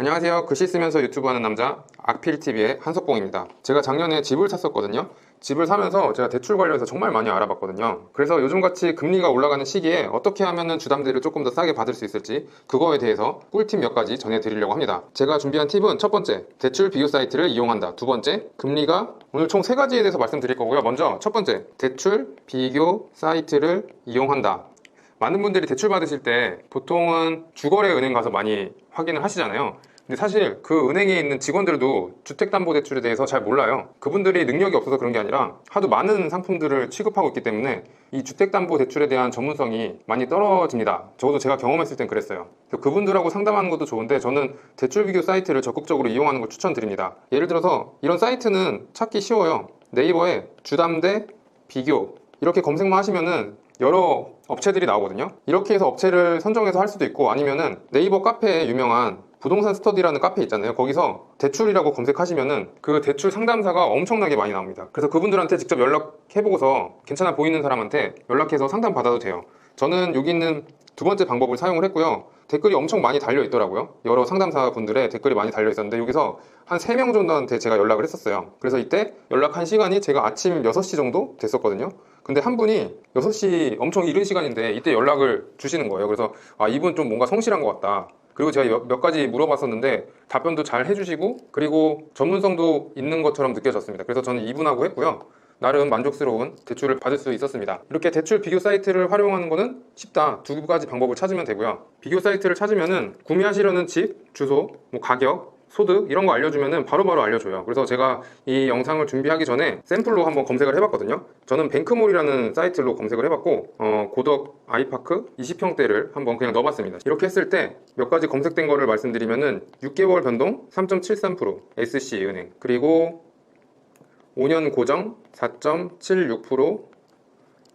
안녕하세요. 글씨 쓰면서 유튜브 하는 남자 악필TV의 한석봉입니다. 제가 작년에 집을 샀었거든요. 집을 사면서 제가 대출 관련해서 정말 많이 알아봤거든요. 그래서 요즘같이 금리가 올라가는 시기에 어떻게 하면 주담대를 조금 더 싸게 받을 수 있을지 그거에 대해서 꿀팁 몇 가지 전해드리려고 합니다. 제가 준비한 팁은 첫 번째, 대출 비교 사이트를 이용한다. 두 번째, 금리가 오늘 총 세 가지에 대해서 말씀드릴 거고요. 먼저 첫 번째, 대출 비교 사이트를 이용한다. 많은 분들이 대출 받으실 때 보통은 주거래 은행 가서 많이 확인을 하시잖아요. 근데 사실 그 은행에 있는 직원들도 주택담보대출에 대해서 잘 몰라요. 그분들이 능력이 없어서 그런 게 아니라 하도 많은 상품들을 취급하고 있기 때문에 이 주택담보대출에 대한 전문성이 많이 떨어집니다. 적어도 제가 경험했을 땐 그랬어요. 그래서 그분들하고 상담하는 것도 좋은데 저는 대출 비교 사이트를 적극적으로 이용하는 걸 추천드립니다. 예를 들어서 이런 사이트는 찾기 쉬워요. 네이버에 주담대 비교 이렇게 검색만 하시면은 여러 업체들이 나오거든요. 이렇게 해서 업체를 선정해서 할 수도 있고, 아니면은 네이버 카페에 유명한 부동산 스터디라는 카페 있잖아요. 거기서 대출이라고 검색하시면은 그 대출 상담사가 엄청나게 많이 나옵니다. 그래서 그분들한테 직접 연락해보고서 괜찮아 보이는 사람한테 연락해서 상담 받아도 돼요. 저는 여기 있는 두 번째 방법을 사용을 했고요. 댓글이 엄청 많이 달려 있더라고요. 여러 상담사 분들의 댓글이 많이 달려 있었는데 여기서 한 3명 정도한테 제가 연락을 했었어요. 그래서 이때 연락한 시간이 제가 아침 6시 정도 됐었거든요. 근데 한 분이 6시 엄청 이른 시간인데 이때 연락을 주시는 거예요. 그래서 이분 좀 뭔가 성실한 것 같다. 그리고 제가 몇 가지 물어봤었는데 답변도 잘 해주시고, 그리고 전문성도 있는 것처럼 느껴졌습니다. 그래서 저는 이분하고 했고요. 나름 만족스러운 대출을 받을 수 있었습니다. 이렇게 대출 비교 사이트를 활용하는 거는 쉽다. 두 가지 방법을 찾으면 되고요. 비교 사이트를 찾으면은 구매하시려는 집, 주소, 가격, 소득 이런 거 알려주면은 바로바로 알려줘요. 그래서 제가 이 영상을 준비하기 전에 샘플로 한번 검색을 해봤거든요. 저는 뱅크몰이라는 사이트로 검색을 해봤고 고덕 아이파크 20평대를 한번 그냥 넣어봤습니다. 이렇게 했을 때 몇 가지 검색된 거를 말씀드리면은 6개월 변동 3.73%, SC은행, 그리고 5년 고정 4.76%,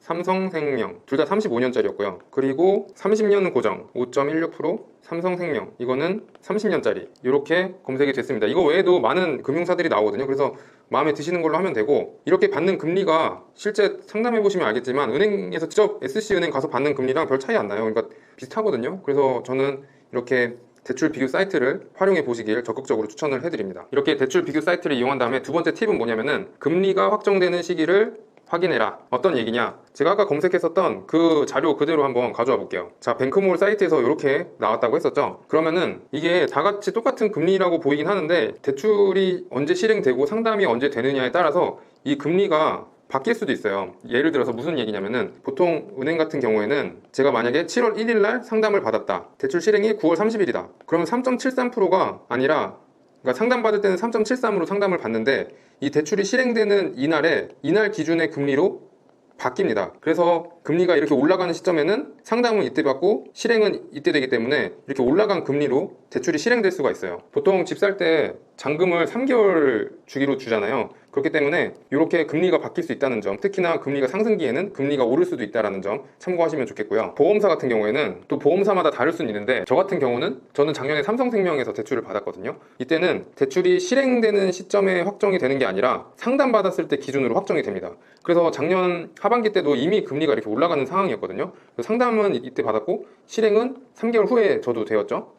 삼성생명 둘 다 35년짜리였고요. 그리고 30년 고정 5.16%, 삼성생명 이거는 30년짜리 이렇게 검색이 됐습니다. 이거 외에도 많은 금융사들이 나오거든요. 그래서 마음에 드시는 걸로 하면 되고, 이렇게 받는 금리가 실제 상담해 보시면 알겠지만 은행에서 직접 SC은행 가서 받는 금리랑 별 차이 안 나요. 그러니까 비슷하거든요. 그래서 저는 이렇게 대출 비교 사이트를 활용해 보시길 적극적으로 추천을 해드립니다. 이렇게 대출 비교 사이트를 이용한 다음에 두 번째 팁은 뭐냐면은 금리가 확정되는 시기를 확인해라. 어떤 얘기냐? 제가 아까 검색했었던 그 자료 그대로 한번 가져와 볼게요. 자, 뱅크몰 사이트에서 이렇게 나왔다고 했었죠. 그러면은 이게 다 같이 똑같은 금리라고 보이긴 하는데 대출이 언제 실행되고 상담이 언제 되느냐에 따라서 이 금리가 바뀔 수도 있어요. 예를 들어서 무슨 얘기냐면은 보통 은행 같은 경우에는 제가 만약에 7월 1일 날 상담을 받았다. 대출 실행이 9월 30일이다. 그러면 3.73%가 아니라, 그러니까 상담받을 때는 3.73으로 상담을 받는데 이 대출이 실행되는 이날 기준의 금리로 바뀝니다. 그래서 금리가 이렇게 올라가는 시점에는 상담은 이때 받고 실행은 이때 되기 때문에 이렇게 올라간 금리로 대출이 실행될 수가 있어요. 보통 집 살 때 잔금을 3개월 주기로 주잖아요. 그렇기 때문에 이렇게 금리가 바뀔 수 있다는 점, 특히나 금리가 상승기에는 금리가 오를 수도 있다는 점 참고하시면 좋겠고요. 보험사 같은 경우에는 또 보험사마다 다를 수는 있는데, 저 같은 경우는 저는 작년에 삼성생명에서 대출을 받았거든요. 이때는 대출이 실행되는 시점에 확정이 되는 게 아니라 상담받았을 때 기준으로 확정이 됩니다. 그래서 작년 하반기 때도 이미 금리가 이렇게 올라가는 상황이었거든요. 상담은 이때 받았고 실행은 3개월 후에 저도 되었죠.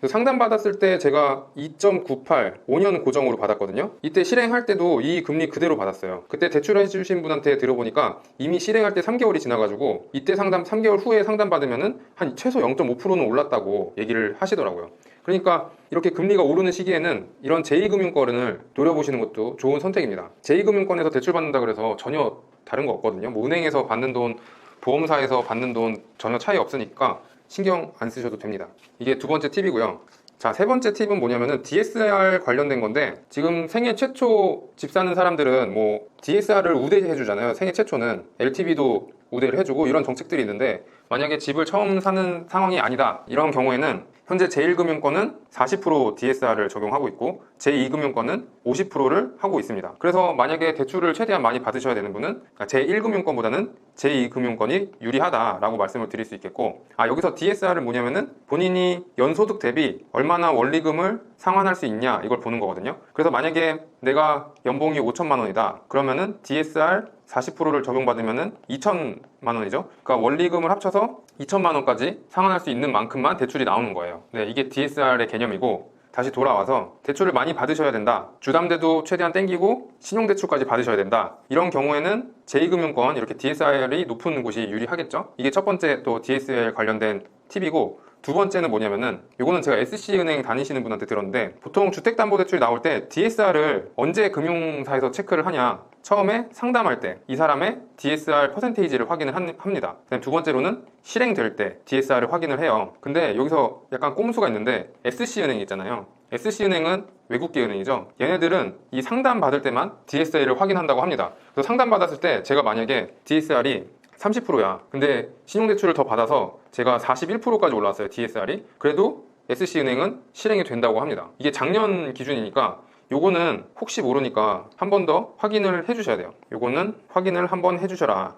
상담받았을 때 제가 2.98 5년 고정으로 받았거든요. 이때 실행할 때도 이 금리 그대로 받았어요. 그때 대출해 주신 분한테 들어보니까 이미 실행할 때 3개월이 지나가지고 이때 상담 3개월 후에 상담받으면은 한 최소 0.5%는 올랐다고 얘기를 하시더라고요. 그러니까 이렇게 금리가 오르는 시기에는 이런 제2금융권을 노려보시는 것도 좋은 선택입니다. 제2금융권에서 대출 받는다 그래서 전혀 다른 거 없거든요. 은행에서 받는 돈, 보험사에서 받는 돈 전혀 차이 없으니까 신경 안 쓰셔도 됩니다. 이게 두 번째 팁이고요. 자, 세 번째 팁은 뭐냐면은 DSR 관련된 건데, 지금 생애 최초 집 사는 사람들은 DSR을 우대해 주잖아요. 생애 최초는 LTV도 우대를 해주고 이런 정책들이 있는데, 만약에 집을 처음 사는 상황이 아니다 이런 경우에는 현재 제1금융권은 40% DSR을 적용하고 있고 제2금융권은 50%를 하고 있습니다. 그래서 만약에 대출을 최대한 많이 받으셔야 되는 분은 제1금융권보다는 제2금융권이 유리하다라고 말씀을 드릴 수 있겠고, 여기서 DSR은 뭐냐면은 본인이 연소득 대비 얼마나 원리금을 상환할 수 있냐 이걸 보는 거거든요. 그래서 만약에 내가 연봉이 5천만 원이다 그러면은 DSR 40%를 적용받으면은 2천만 원이죠. 그러니까 원리금을 합쳐서 2천만 원까지 상환할 수 있는 만큼만 대출이 나오는 거예요. 네, 이게 DSR의 개념이고, 다시 돌아와서 대출을 많이 받으셔야 된다, 주담대도 최대한 땡기고 신용대출까지 받으셔야 된다, 이런 경우에는 제2금융권 이렇게 DSR이 높은 곳이 유리하겠죠. 이게 첫 번째 또 DSR 관련된 팁이고, 두 번째는 뭐냐면은, 요거는 제가 SC은행 다니시는 분한테 들었는데, 보통 주택담보대출이 나올 때 DSR을 언제 금융사에서 체크를 하냐, 처음에 상담할 때 이 사람의 DSR 퍼센테이지를 확인을 합니다. 그다음 두 번째로는 실행될 때 DSR을 확인을 해요. 근데 여기서 약간 꼼수가 있는데, SC은행이 있잖아요. SC은행은 외국계 은행이죠. 얘네들은 이 상담 받을 때만 DSR을 확인한다고 합니다. 그래서 상담 받았을 때 제가 만약에 DSR이 30%야. 근데 신용대출을 더 받아서 제가 41%까지 올라왔어요, DSR이. 그래도 SC은행은 실행이 된다고 합니다. 이게 작년 기준이니까 요거는 혹시 모르니까 한 번 더 확인을 해주셔야 돼요. 요거는 확인을 한번 해주셔라.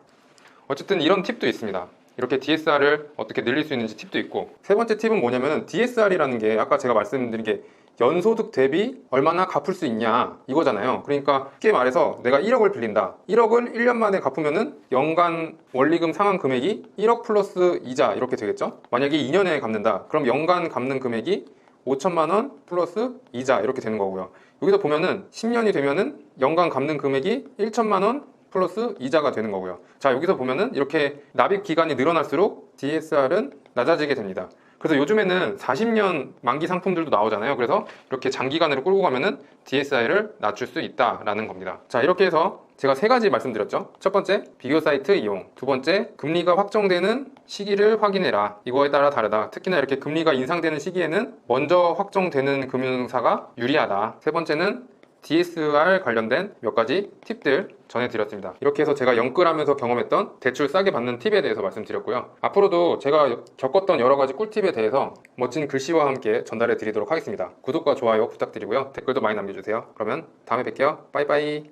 어쨌든 이런 팁도 있습니다. 이렇게 DSR을 어떻게 늘릴 수 있는지 팁도 있고, 세 번째 팁은 뭐냐면, DSR이라는 게 아까 제가 말씀드린 게 연소득 대비 얼마나 갚을 수 있냐 이거잖아요. 그러니까 쉽게 말해서 내가 1억을 빌린다. 1억을 1년 만에 갚으면은 연간 원리금 상환 금액이 1억 플러스 이자 이렇게 되겠죠. 만약에 2년에 갚는다. 그럼 연간 갚는 금액이 5천만 원 플러스 이자 이렇게 되는 거고요. 여기서 보면은 10년이 되면은 연간 갚는 금액이 1천만 원 플러스 이자가 되는 거고요. 자, 여기서 보면은 이렇게 납입 기간이 늘어날수록 DSR은 낮아지게 됩니다. 그래서 요즘에는 40년 만기 상품들도 나오잖아요. 그래서 이렇게 장기간으로 끌고 가면은 DSR을 낮출 수 있다라는 겁니다. 자, 이렇게 해서 제가 세 가지 말씀드렸죠. 첫 번째, 비교 사이트 이용. 두 번째, 금리가 확정되는 시기를 확인해라. 이거에 따라 다르다. 특히나 이렇게 금리가 인상되는 시기에는 먼저 확정되는 금융사가 유리하다. 세 번째는 DSR 관련된 몇 가지 팁들 전해드렸습니다. 이렇게 해서 제가 영끌하면서 경험했던 대출 싸게 받는 팁에 대해서 말씀드렸고요. 앞으로도 제가 겪었던 여러 가지 꿀팁에 대해서 멋진 글씨와 함께 전달해 드리도록 하겠습니다. 구독과 좋아요 부탁드리고요. 댓글도 많이 남겨주세요. 그러면 다음에 뵐게요. 빠이빠이.